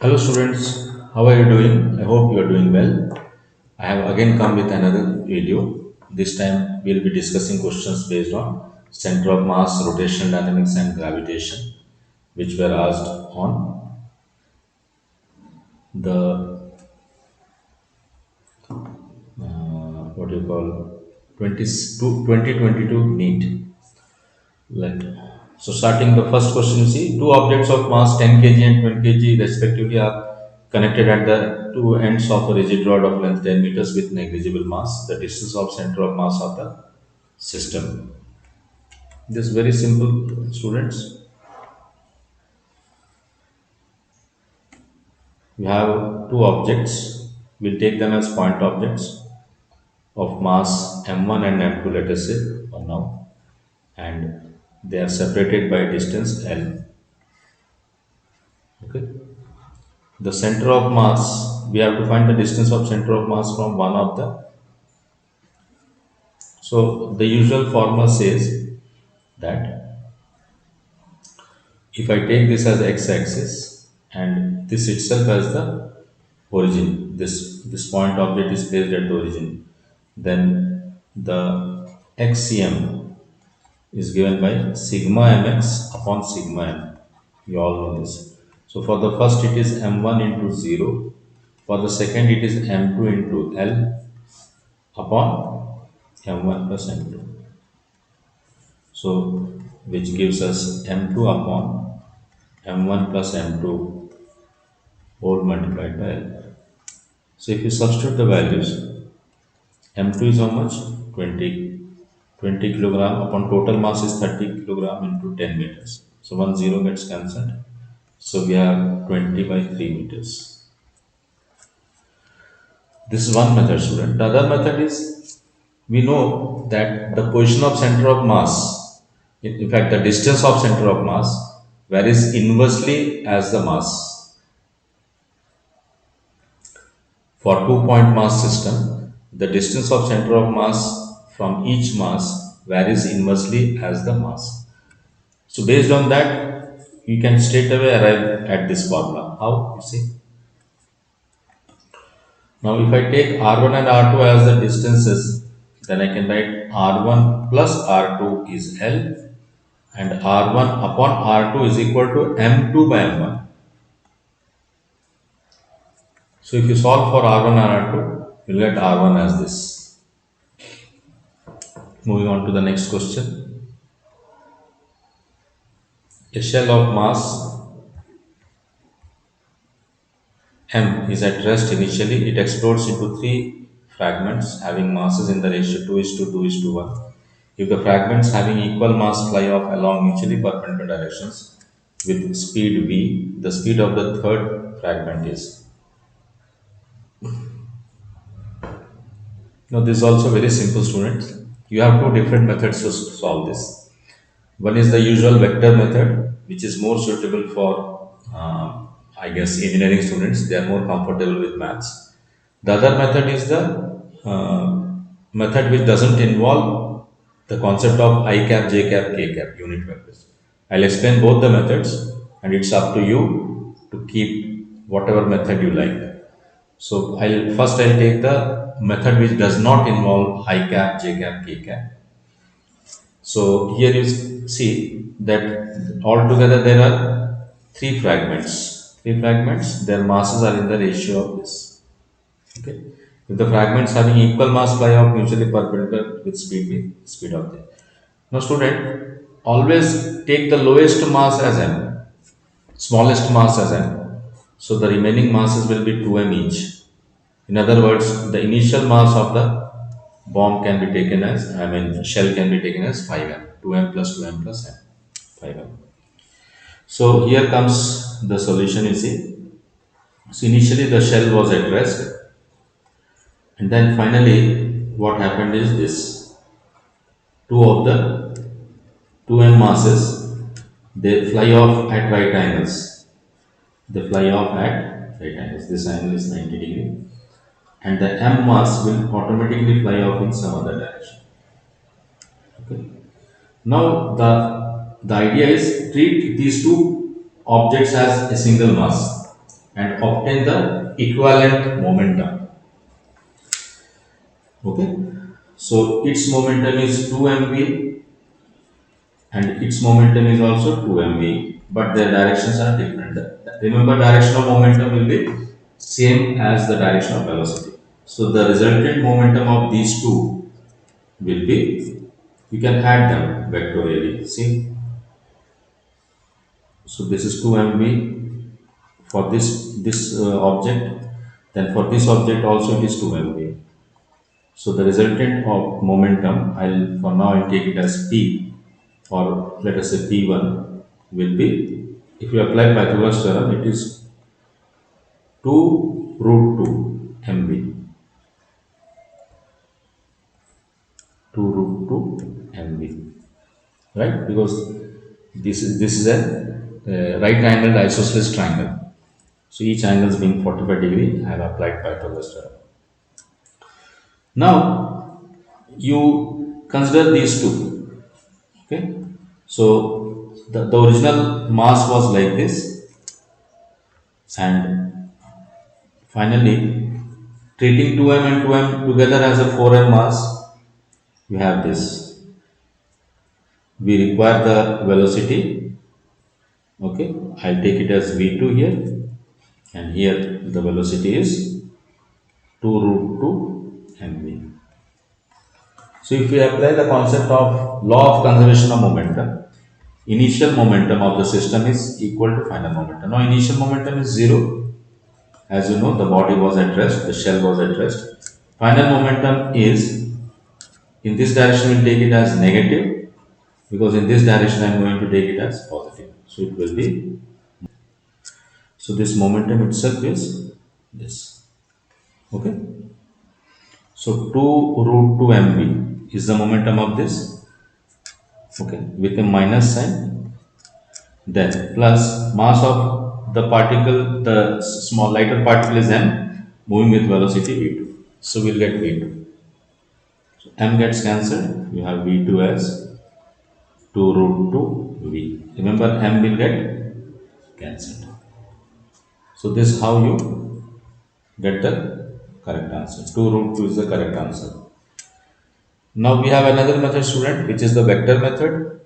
Hello students, how are you doing? I hope you are doing well. I have again come with another video. This time we'll be discussing questions based on center of mass, rotational dynamics and gravitation which were asked on the what you call 2022 Neet. Let so starting the first question, you see two objects of mass 10 kg and 20 kg respectively are connected at the two ends of a rigid rod of length 10 meters with negligible mass. The distance of center of mass of the system. This is very simple, students. We have two objects. We'll take them as point objects of mass m1 and m2. Let us say for now, and they are separated by distance l. Okay. The center of mass, we have to find the distance of center of mass from one of the. So the usual formula says that if I take this as x-axis and this itself as the origin, this point object is placed at the origin, then the xcm is given by sigma mx upon sigma m. You all know this. So for the first it is m1 into 0. For the second it is m2 into L upon m1 plus m2. So which gives us m2 upon m1 plus m2 whole multiplied by L. So if you substitute the values, m2 is how much? 20 kilogram upon total mass is 30 kilogram into 10 meters. So 1 0 gets cancelled. So we have 20 by 3 meters. This is one method, student. The other method is, we know that the position of center of mass, in fact the distance of center of mass varies inversely as the mass. For 2-point mass system, the distance of center of mass from each mass varies inversely as the mass. So based on that, you can straight away arrive at this formula. How? You see. Now if I take R1 and R2 as the distances, then I can write R1 plus R2 is L and R1 upon R2 is equal to M2 by M1. So if you solve for R1 and R2, you'll get R1 as this. Moving on to the next question. A shell of mass M is at rest initially. It explodes into three fragments having masses in the ratio 2 is to 2 is to 1. If the fragments having equal mass fly off along mutually perpendicular directions with speed v, the speed of the third fragment is. Now this is also very simple, students. You have two different methods to solve this. One is the usual vector method, which is more suitable for, I guess, engineering students. They are more comfortable with maths. The other method is the method which doesn't involve the concept of I cap, j cap, k cap, unit vectors. I'll explain both the methods and it's up to you to keep whatever method you like. So I'll take the method which does not involve I cap, j cap, k cap. So here you see that altogether there are three fragments. Their masses are in the ratio of this. Okay. If the fragments having equal mass fly off mutually perpendicular with speed v, speed of the. Now student, always take the lowest mass as m, smallest mass as m. So the remaining masses will be 2m each. In other words, the initial mass of the bomb can be taken as, shell can be taken as 5m, 2m plus 2m plus m, 5m. So here comes the solution, you see. So initially the shell was at rest and then finally what happened is this. Two of the 2m masses, they fly off at right angles. This angle is 90 degree and the m mass will automatically fly off in some other direction. Okay. Now the idea is treat these two objects as a single mass. and obtain the equivalent momentum. Okay, so its momentum is 2 mv and its momentum is also 2 mv, but their directions are different. Remember, direction of momentum will be same as the direction of velocity. So the resultant momentum of these two will be, you can add them vectorially. See, so this is 2 mv for this object, then for this object also it is 2 mv. So the resultant of momentum, I'll for now I'll take it as p, or let us say p1 will be, if you apply Pythagoras theorem, it is 2 root 2 mv, 2 root 2 mv, right? Because this is a right angled isosceles triangle. So each angle is being 45 degree. I have applied Pythagoras theorem. Now you consider these two. Okay. So the original mass was like this, and finally treating 2m and 2m together as a 4m mass, we have this. We require the velocity. Okay, I'll take it as v2 here, and here the velocity is 2 root 2 mv. So if we apply the concept of law of conservation of momentum, initial momentum of the system is equal to final momentum. Now initial momentum is 0. As you know, the body was at rest, the shell was at rest. Final momentum is, in this direction we'll take it as negative, because in this direction I'm going to take it as positive. So it will be, so this momentum itself is this. Okay. So 2 root 2 mv is the momentum of this. Okay, with a minus sign, then plus mass of the particle, the small lighter particle is m, moving with velocity v2. So we'll get v2. So m gets cancelled. You have v2 as 2 root 2 v. Remember, m will get cancelled. So this is how you get the correct answer. 2 root 2 is the correct answer. Now we have another method, student, which is the vector method.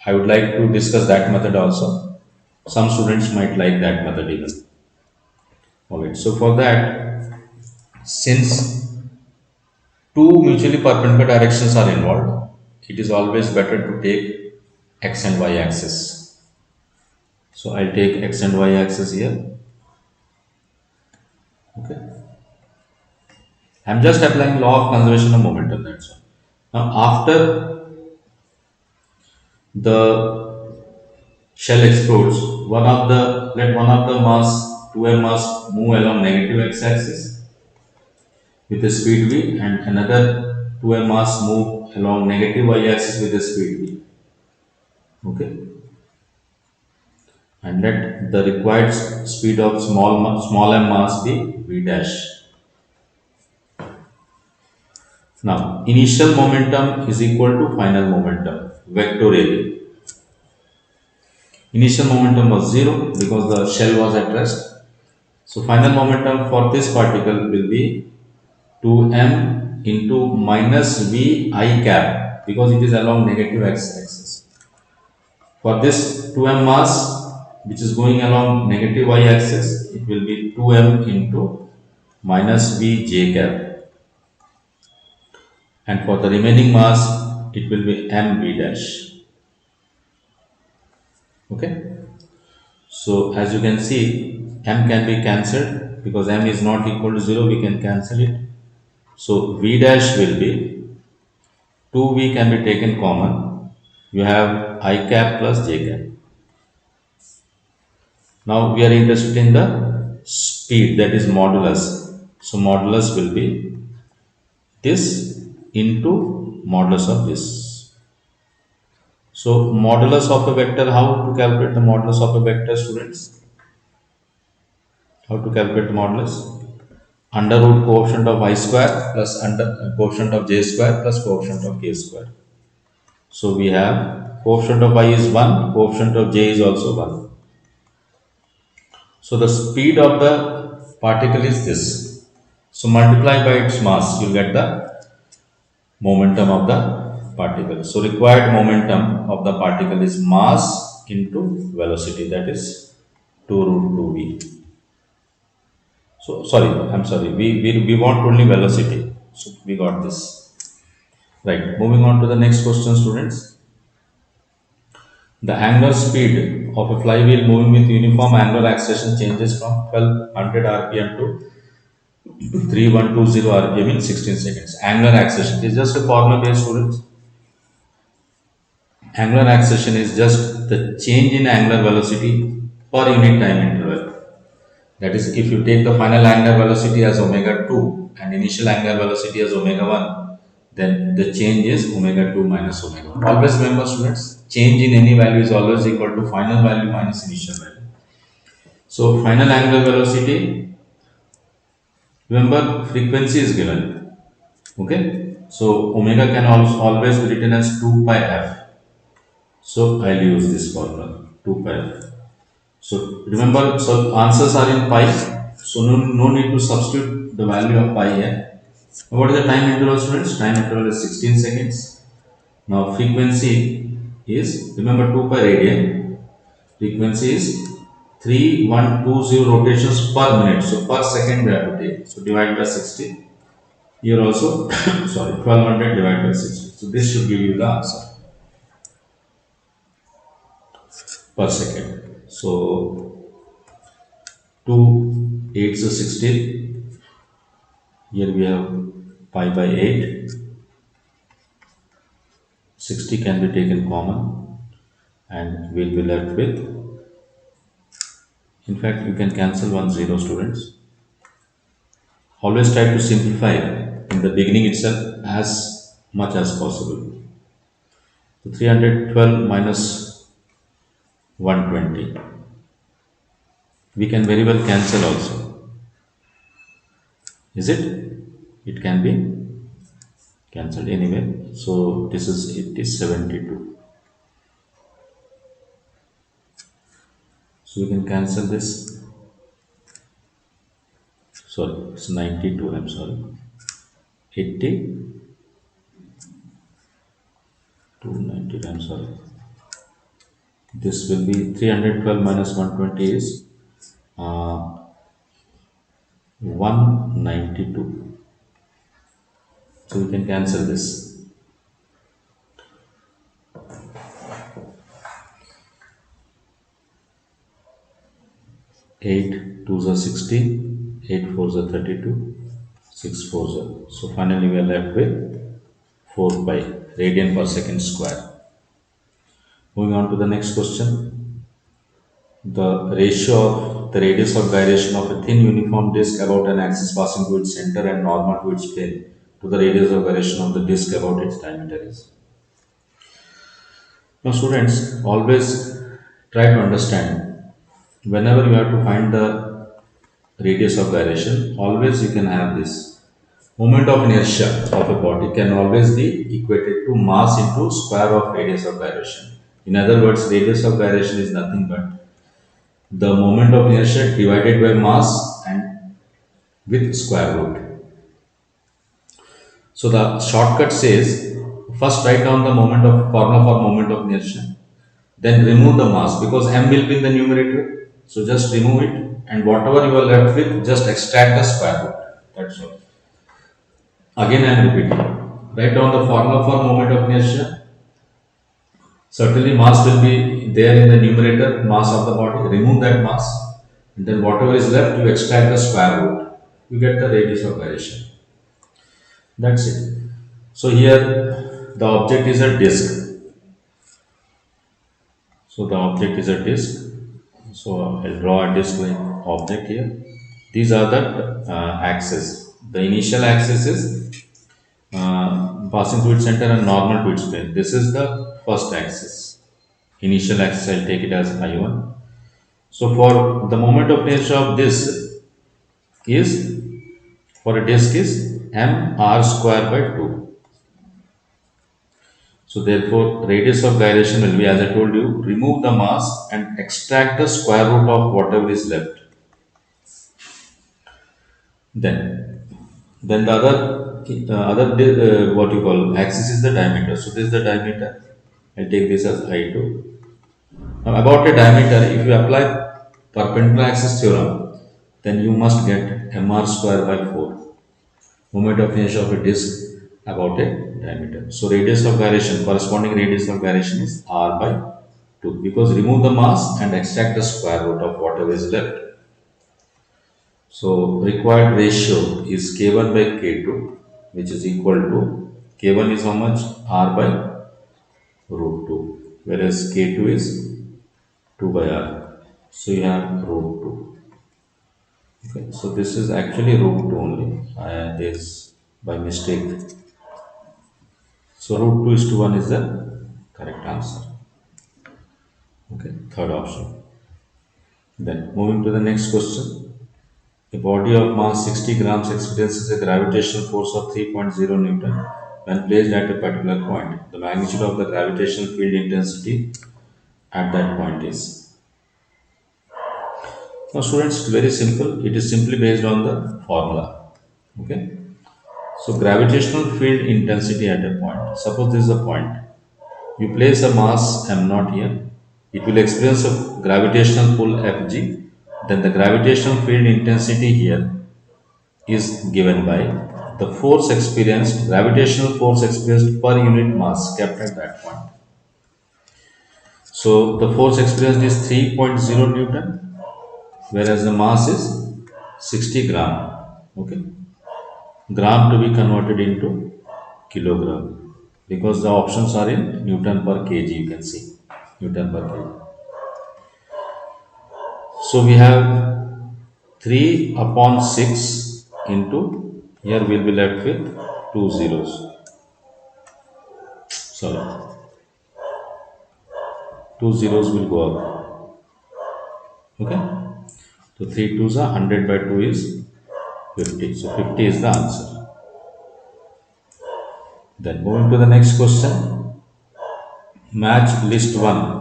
I would like to discuss that method also. Some students might like that method even. Alright, so for that, since two mutually perpendicular directions are involved, it is always better to take x and y axis. So I'll take x and y axis here. Okay. I'm just applying law of conservation of momentum, that's all. Now after the shell explodes, let one of the mass 2m mass move along negative x-axis with a speed v, and another 2m mass move along negative y-axis with a speed v. Okay, and let the required speed of small m mass be v dash. Now initial momentum is equal to final momentum vectorially. Initial momentum was 0 because the shell was at rest. So final momentum for this particle will be 2m into minus v I cap, because it is along negative x-axis. For this 2m mass which is going along negative y-axis, it will be 2m into minus v j cap, and for the remaining mass it will be m v dash. Okay, so as you can see, m can be cancelled because m is not equal to 0, we can cancel it. So v dash will be 2v can be taken common. You have I cap plus j cap. Now we are interested in the speed, that is modulus. So modulus will be this into modulus of this. So modulus of a vector, how to calculate the modulus of a vector, students? How to calculate the modulus? Under root coefficient of I square plus under coefficient of j square plus coefficient of k square. So we have coefficient of I is 1, coefficient of j is also 1. So the speed of the particle is this. So multiply by its mass, you get the momentum of the particle. So required momentum of the particle is mass into velocity, that is 2 root 2v. So sorry, I'm sorry, we want only velocity. So we got this. Right, moving on to the next question, students. The angular speed of a flywheel moving with uniform angular acceleration changes from 1200 rpm to 3120 rpm in 16 seconds. Angular acceleration is just a formula based, students. Angular acceleration is just the change in angular velocity per unit time interval. That is, if you take the final angular velocity as omega 2 and initial angular velocity as omega 1, then the change is omega 2 minus omega 1. Always remember, students, change in any value is always equal to final value minus initial value. So, final angular velocity, remember, frequency is given. Okay. So, omega can also always be written as 2 pi f. So, I'll use this formula 2 pi f. So remember, so answers are in pi. So no need to substitute the value of pi here. What is the time interval, students? Time interval is 16 seconds. Now frequency is, remember, 2 pi radian. Frequency is 3120 rotations per minute. So per second we have to take. So divide by 60. Here also, sorry, 1200 divided by 60. So this should give you the answer per second. So 2 8 is 16. Here we have pi by 8. 60 can be taken common and we'll be left with, in fact, you can cancel 1 0, students. Always try to simplify in the beginning itself as much as possible. So 312 minus 120. We can very well cancel also. Is it? It can be cancelled anyway. So this is, it is 72. So we can cancel this. Sorry, it's 92. I'm sorry. 80. 290. I'm sorry. This will be 312 minus 120 is 192. So we can cancel this. 8 2s are 16, 8 4s are 32, 6 4s are. So finally we are left with 4 pi radian per second square. Moving on to the next question. The ratio of the radius of gyration of a thin uniform disk about an axis passing through its center and normal to its plane to the radius of gyration of the disk about its diameter is. Now students, always try to understand, whenever you have to find the radius of gyration, always you can have this moment of inertia of a body can always be equated to mass into square of radius of gyration. In other words, radius of gyration is nothing but the moment of inertia divided by mass and with square root. So the shortcut says, first write down the moment of formula for moment of inertia, then remove the mass because m will be in the numerator. So just remove it and whatever you are left with, just extract the square root. That's all. Again I am repeating. Write down the formula for moment of inertia. Certainly mass will be there in the numerator, mass of the body. Remove that mass and then whatever is left, you extract the square root. You get the radius of gyration. That's it. So here the object is a disk. So the object is a disk. So I'll draw a disk like object here. These are the axes. The initial axis is passing through its center and normal to its plane. This is the first axis. Initial axis, I'll take it as I1. So for the moment of inertia of this is, for a disk is mr square by 2. So therefore, radius of gyration will be, as I told you, remove the mass and extract the square root of whatever is left. Then, then the what you call axis is the diameter. So this is the diameter. I'll take this as I2. Now about a diameter, if you apply perpendicular axis theorem, then you must get mr square by 4. Moment of inertia of a disk about a diameter. So radius of gyration, corresponding radius of gyration is r by 2, because remove the mass and extract the square root of whatever is left. So required ratio is K1 by K2, which is equal to K1 is how much? R by root 2, whereas K2 is 2 by R. So you have root 2. Okay, so this is actually root 2 only. This by mistake. So root 2 is to 1 is the correct answer. Okay, third option. Then moving to the next question. A body of mass 60 grams experiences a gravitational force of 3.0 Newton when placed at a particular point. The magnitude of the gravitational field intensity at that point is. Now, students, it's very simple. It is simply based on the formula. Okay. So, gravitational field intensity at a point. Suppose this is a point. You place a mass m0 here. It will experience a gravitational pull Fg. Then the gravitational field intensity here is given by the force experienced, gravitational force experienced per unit mass kept at that point. So the force experienced is 3.0 Newton, whereas the mass is 60 gram. Okay, gram to be converted into kilogram, because the options are in Newton per kg. You can see Newton per kg. So we have 3 upon 6 into, here we will be left with 2 zeros. Sorry, 2 zeros will go up. Okay, so 3 2s are 100 by 2 is 50. So 50 is the answer. Then moving to the next question. Match list 1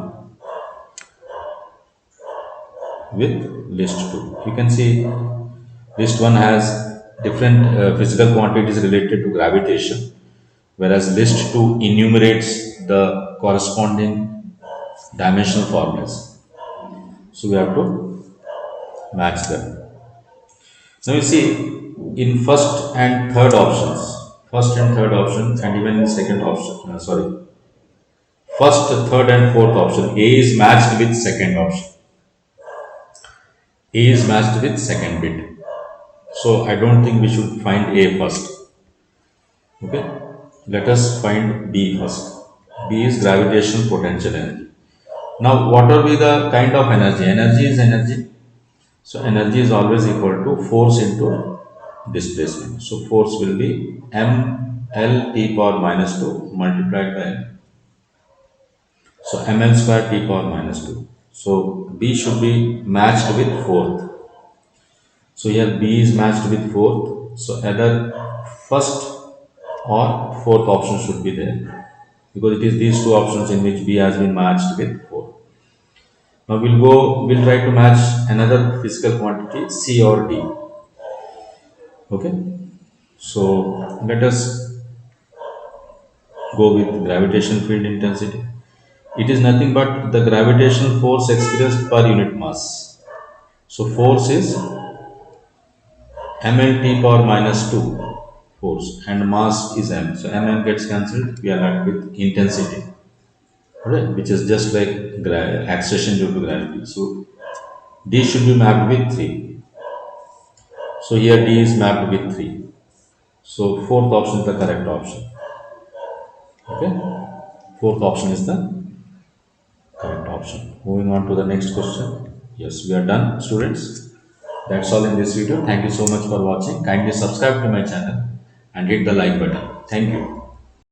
with list 2. You can see list 1 has different physical quantities related to gravitation, whereas list 2 enumerates the corresponding dimensional formulas. So we have to match them. Now you see, in first and third options, and even in second option, first, third, and fourth option, A is matched with second option. A is matched with second bit. So I don't think we should find A first. Okay, let us find B first. B is gravitational potential energy. Now, what will be the kind of energy? Energy is energy. So energy is always equal to force into displacement. So force will be ml t power minus 2 multiplied by m. So ml square t power minus 2. So B should be matched with fourth. So here B is matched with fourth. So either first or fourth option should be there, because it is these two options in which B has been matched with fourth. Now we'll try to match another physical quantity, C or D. Okay, so let us go with gravitational field intensity. It is nothing but the gravitational force experienced per unit mass. So force is mn t power minus 2 force, and mass is m. So mm gets cancelled. We are left with intensity, right, which is just like acceleration due to gravity. So D should be mapped with 3. So here D is mapped with 3. So fourth option is the correct option. Okay, fourth option is the correct option. Moving on to the next question. Yes, we are done, students. That's all in this video. Thank you so much for watching. Kindly subscribe to my channel and hit the like button. Thank you.